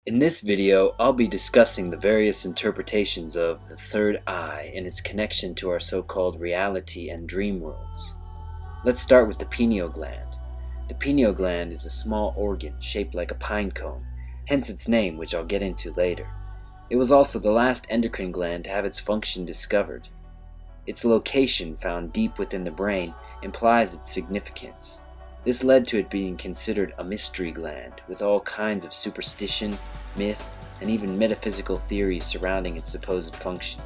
In this video, I'll be discussing the various interpretations of the third eye and its connection to our so-called reality and dream worlds. Let's start with the pineal gland. The pineal gland is a small organ shaped like a pine cone, hence its name, which I'll get into later. It was also the last endocrine gland to have its function discovered. Its location, found deep within the brain, implies its significance. This led to it being considered a mystery gland, with all kinds of superstition, myth, and even metaphysical theories surrounding its supposed function.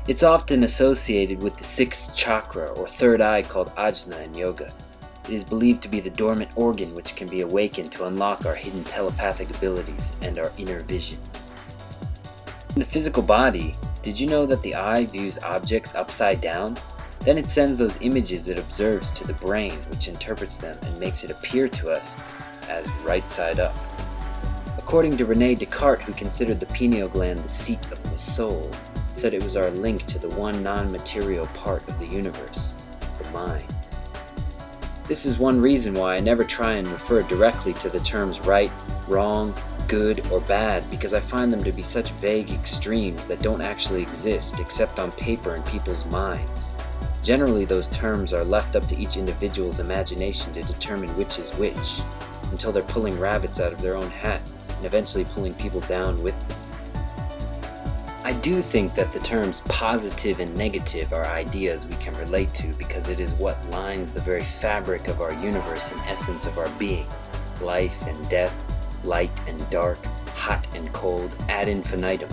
It's often associated with the sixth chakra, or third eye, called ajna in yoga. It is believed to be the dormant organ which can be awakened to unlock our hidden telepathic abilities and our inner vision. In the physical body, did you know that the eye views objects upside down? Then it sends those images it observes to the brain, which interprets them and makes it appear to us as right side up. According to René Descartes, who considered the pineal gland the seat of the soul, said it was our link to the one non-material part of the universe, the mind. This is one reason why I never try and refer directly to the terms right, wrong, good, or bad, because I find them to be such vague extremes that don't actually exist except on paper in people's minds. Generally, those terms are left up to each individual's imagination to determine which is which, until they're pulling rabbits out of their own hat and eventually pulling people down with them. I do think that the terms positive and negative are ideas we can relate to because it is what lines the very fabric of our universe and essence of our being. Life and death, light and dark, hot and cold, ad infinitum.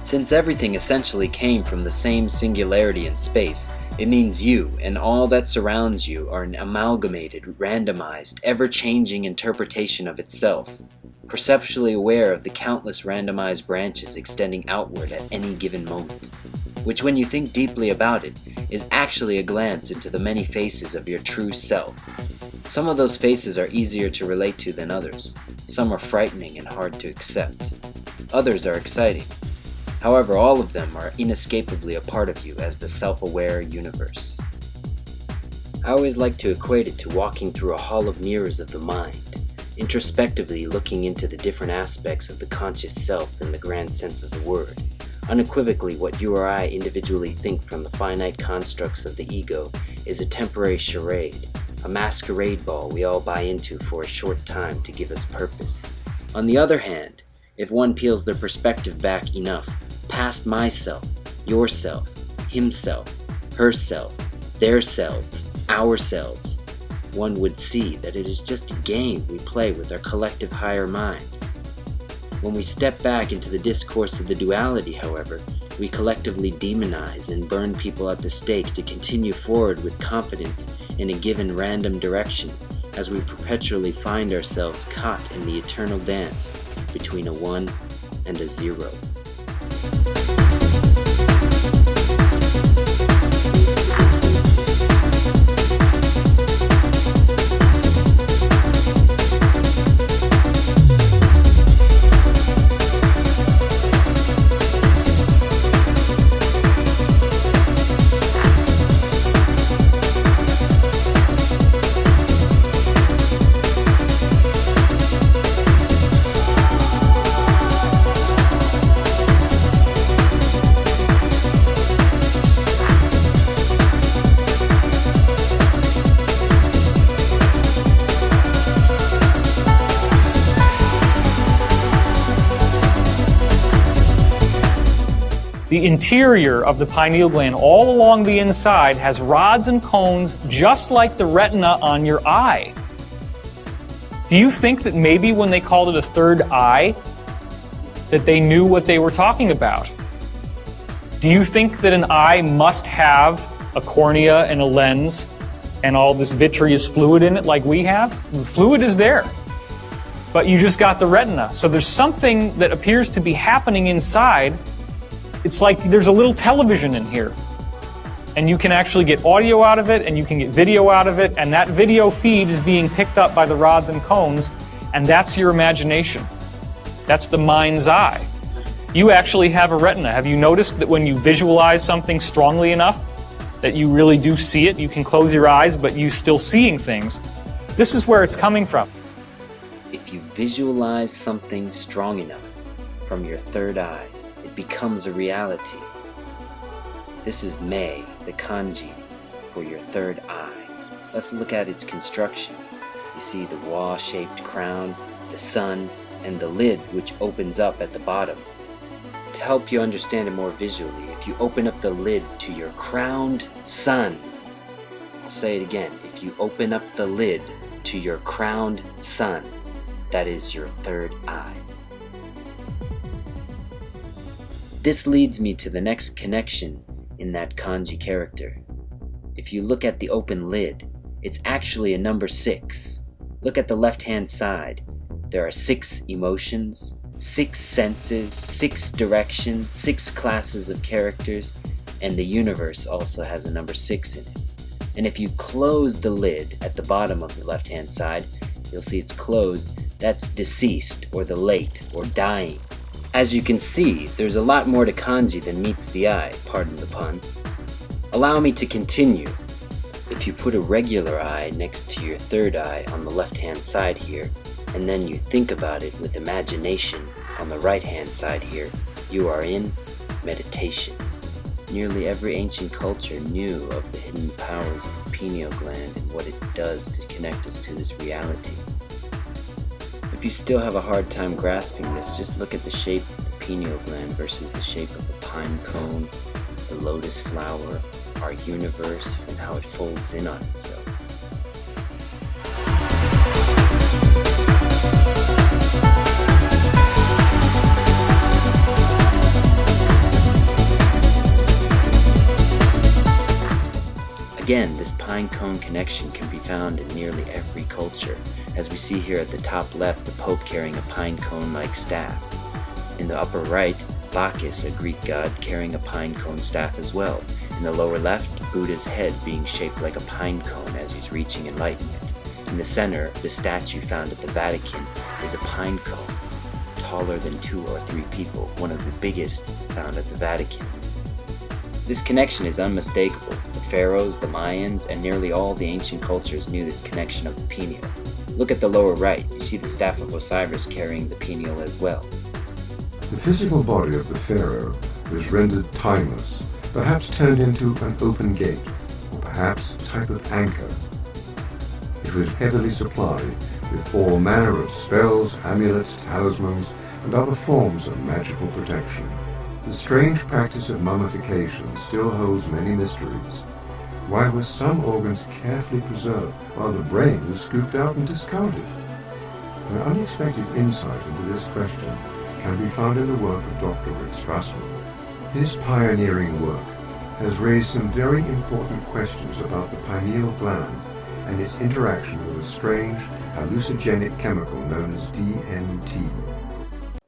Since everything essentially came from the same singularity in space, it means you and all that surrounds you are an amalgamated, randomized, ever-changing interpretation of itself, perceptually aware of the countless randomized branches extending outward at any given moment, which when you think deeply about it, is actually a glance into the many faces of your true self. Some of those faces are easier to relate to than others. Some are frightening and hard to accept. Others are exciting. However, all of them are inescapably a part of you as the self-aware universe. I always like to equate it to walking through a hall of mirrors of the mind, introspectively looking into the different aspects of the conscious self in the grand sense of the word. Unequivocally, what you or I individually think from the finite constructs of the ego is a temporary charade, a masquerade ball we all buy into for a short time to give us purpose. On the other hand, if one peels their perspective back enough, past myself, yourself, himself, herself, their selves, ourselves, one would see that it is just a game we play with our collective higher mind. When we step back into the discourse of the duality, however, we collectively demonize and burn people at the stake to continue forward with confidence in a given random direction, as we perpetually find ourselves caught in the eternal dance between a 1 and a 0. The interior of the pineal gland, all along the inside, has rods and cones just like the retina on your eye. Do you think that maybe when they called it a third eye, that they knew what they were talking about? Do you think that an eye must have a cornea and a lens and all this vitreous fluid in it like we have? The fluid is there, but you just got the retina. So there's something that appears to be happening inside. It's like there's a little television in here, and you can actually get audio out of it and you can get video out of it, and that video feed is being picked up by the rods and cones, and that's your imagination. That's the mind's eye. You actually have a retina. Have you noticed that when you visualize something strongly enough that you really do see it? You can close your eyes, but you're still seeing things. This is where it's coming from. if you visualize something strong enough from your third eye, it becomes a reality. This is Me, the kanji for your third eye. Let's look at its construction. You see the wall-shaped crown, the sun, and the lid which opens up at the bottom. To help you understand it more visually, if you open up the lid to your crowned sun, I'll say it again, if you open up the lid to your crowned sun, that is your third eye. This leads me to the next connection in that kanji character. If you look at the open lid, it's actually a number 6. Look at the left-hand side. There are 6 emotions, 6 senses, 6 directions, 6 classes of characters, and the universe also has a number 6 in it. And if you close the lid at the bottom of the left-hand side, you'll see it's closed. That's deceased, or the late, or dying. As you can see, there's a lot more to kanji than meets the eye, pardon the pun. Allow me to continue. If you put a regular eye next to your third eye on the left-hand side here, and then you think about it with imagination on the right-hand side here, you are in meditation. Nearly every ancient culture knew of the hidden powers of the pineal gland and what it does to connect us to this reality. If you still have a hard time grasping this, just look at the shape of the pineal gland versus the shape of a pine cone, the lotus flower, our universe, and how it folds in on itself. Again, this pine cone connection can be found in nearly every culture, as we see here at the top left, the Pope carrying a pine cone-like staff. In the upper right, Bacchus, a Greek god, carrying a pine cone staff as well. In the lower left, Buddha's head being shaped like a pine cone as he's reaching enlightenment. In the center, the statue found at the Vatican is a pine cone, taller than 2 or 3 people, one of the biggest found at the Vatican. This connection is unmistakable. The pharaohs, the Mayans, and nearly all the ancient cultures knew this connection of the pineal. Look at the lower right. You see the staff of Osiris carrying the pineal as well. The physical body of the pharaoh was rendered timeless, perhaps turned into an open gate, or perhaps a type of anchor. It was heavily supplied with all manner of spells, amulets, talismans, and other forms of magical protection. The strange practice of mummification still holds many mysteries. Why were some organs carefully preserved while the brain was scooped out and discarded? An unexpected insight into this question can be found in the work of Dr. Rick Strassman. His pioneering work has raised some very important questions about the pineal gland and its interaction with a strange hallucinogenic chemical known as DMT.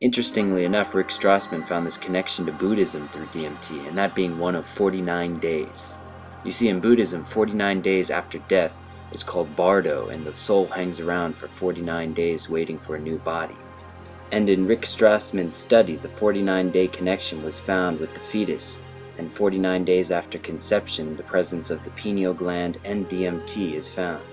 Interestingly enough, Rick Strassman found this connection to Buddhism through DMT, and that being one of 49 days. You see, in Buddhism, 49 days after death is called bardo, and the soul hangs around for 49 days waiting for a new body. And in Rick Strassman's study, the 49-day connection was found with the fetus, and 49 days after conception, the presence of the pineal gland and DMT is found.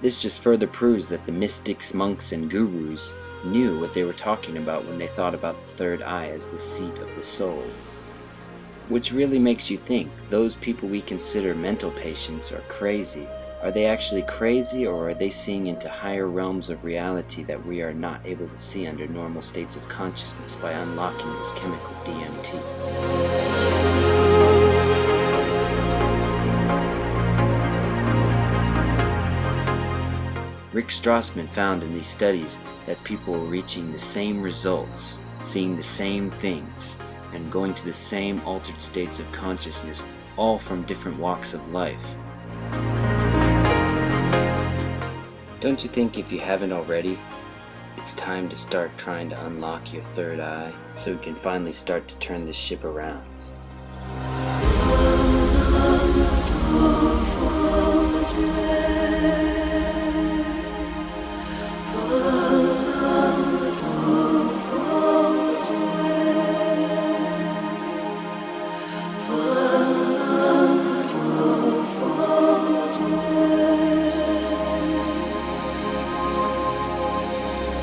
This just further proves that the mystics, monks, and gurus knew what they were talking about when they thought about the third eye as the seat of the soul. Which really makes you think, those people we consider mental patients are crazy. Are they actually crazy, or are they seeing into higher realms of reality that we are not able to see under normal states of consciousness by unlocking this chemical DMT? Rick Strassman found in these studies that people were reaching the same results, seeing the same things, and going to the same altered states of consciousness, all from different walks of life. Don't you think, if you haven't already, it's time to start trying to unlock your third eye so we can finally start to turn this ship around?